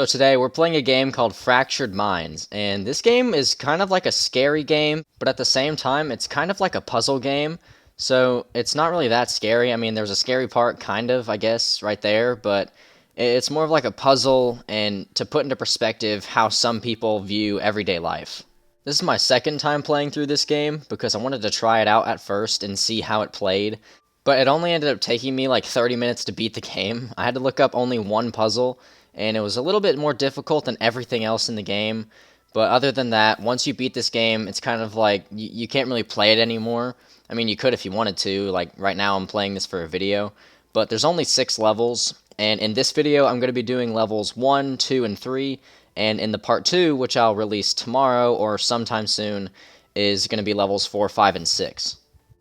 So today we're playing a game called Fractured Minds, and this game is kind of like a scary game, but at the same time it's kind of like a puzzle game. So it's not really that scary. I mean, there's a scary part kind of, I guess, right there, but it's more of like a puzzle and to put into perspective how some people view everyday life. This is my second time playing through this game because I wanted to try it out at first and see how it played. But it only ended up taking me like 30 minutes to beat the game. I had to look up only one puzzle, and it was a little bit more difficult than everything else in the game. But other than that, once you beat this game, it's kind of like you can't really play it anymore. I mean, you could if you wanted to. Like right now, I'm playing this for a video, but there's only 6 levels. And in this video, I'm going to be doing levels 1, 2, and 3. And in the part 2, which I'll release tomorrow or sometime soon, is going to be levels 4, 5, and 6.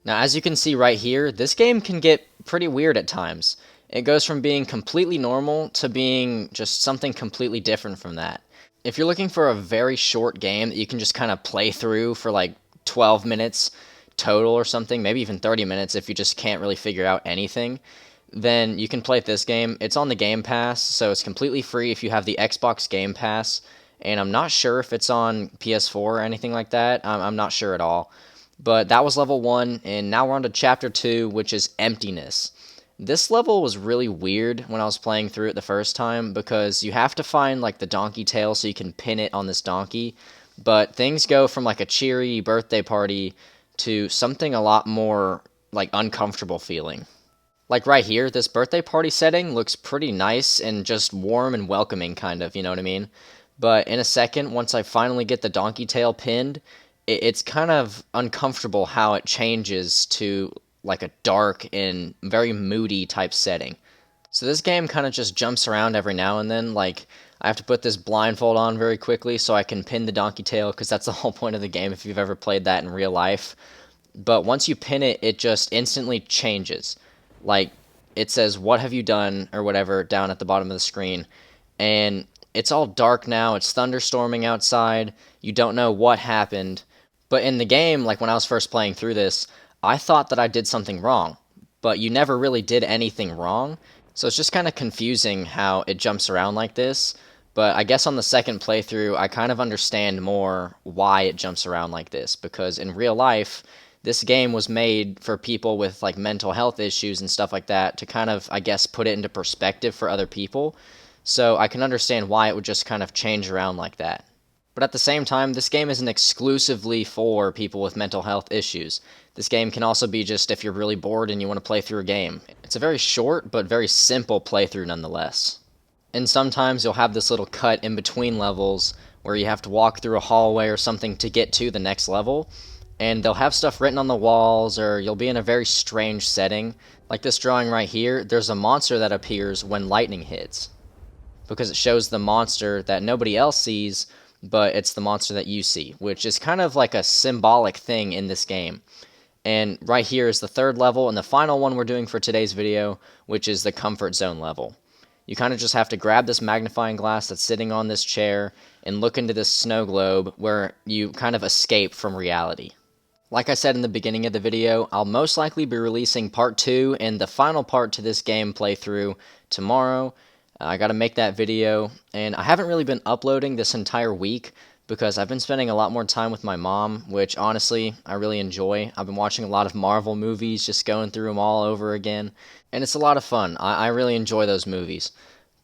Now, as you can see right here, this game can get pretty weird at times. It goes from being completely normal to being just something completely different from that. If you're looking for a very short game that you can just kind of play through for like 12 minutes total or something, maybe even 30 minutes if you just can't really figure out anything, then you can play this game. It's on the Game Pass, so it's completely free if you have the Xbox Game Pass, and I'm not sure if it's on PS4 or anything like that. I'm not sure at all. But that was level 1, and now we're on to chapter 2, which is Emptiness. This level was really weird when I was playing through it the first time because you have to find like the donkey tail so you can pin it on this donkey, but things go from like a cheery birthday party to something a lot more like uncomfortable feeling. Like right here, this birthday party setting looks pretty nice and just warm and welcoming kind of, you know what I mean? But in a second, once I finally get the donkey tail pinned, it's kind of uncomfortable how it changes to like a dark and very moody type setting. So this game kind of just jumps around every now and then. Like I have to put this blindfold on very quickly so I can pin the donkey tail because that's the whole point of the game if you've ever played that in real life. But once you pin it, it just instantly changes. Like it says, "What have you done?" or whatever down at the bottom of the screen, and it's all dark now. It's thunderstorming outside. You don't know what happened. But in the game, like when I was first playing through this, I thought that I did something wrong, but you never really did anything wrong. So it's just kind of confusing how it jumps around like this. But I guess on the second playthrough, I kind of understand more why it jumps around like this. Because in real life, this game was made for people with like mental health issues and stuff like that to kind of, I guess, put it into perspective for other people. So I can understand why it would just kind of change around like that. But at the same time, this game isn't exclusively for people with mental health issues. This game can also be just if you're really bored and you want to play through a game. It's a very short but very simple playthrough nonetheless. And sometimes you'll have this little cut in between levels where you have to walk through a hallway or something to get to the next level. And they'll have stuff written on the walls, or you'll be in a very strange setting. Like this drawing right here, there's a monster that appears when lightning hits, because it shows the monster that nobody else sees, but it's the monster that you see, which is kind of like a symbolic thing in this game. And right here is the third level, and the final one we're doing for today's video, which is the comfort zone level. You kind of just have to grab this magnifying glass that's sitting on this chair and look into this snow globe where you kind of escape from reality. Like I said in the beginning of the video, I'll most likely be releasing part 2 and the final part to this game playthrough tomorrow. I gotta make that video, and I haven't really been uploading this entire week because I've been spending a lot more time with my mom, which honestly, I really enjoy. I've been watching a lot of Marvel movies, just going through them all over again, and it's a lot of fun. I really enjoy those movies.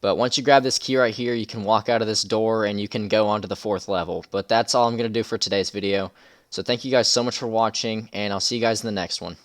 But once you grab this key right here, you can walk out of this door and you can go on to the 4th level. But that's all I'm gonna do for today's video. So thank you guys so much for watching, and I'll see you guys in the next one.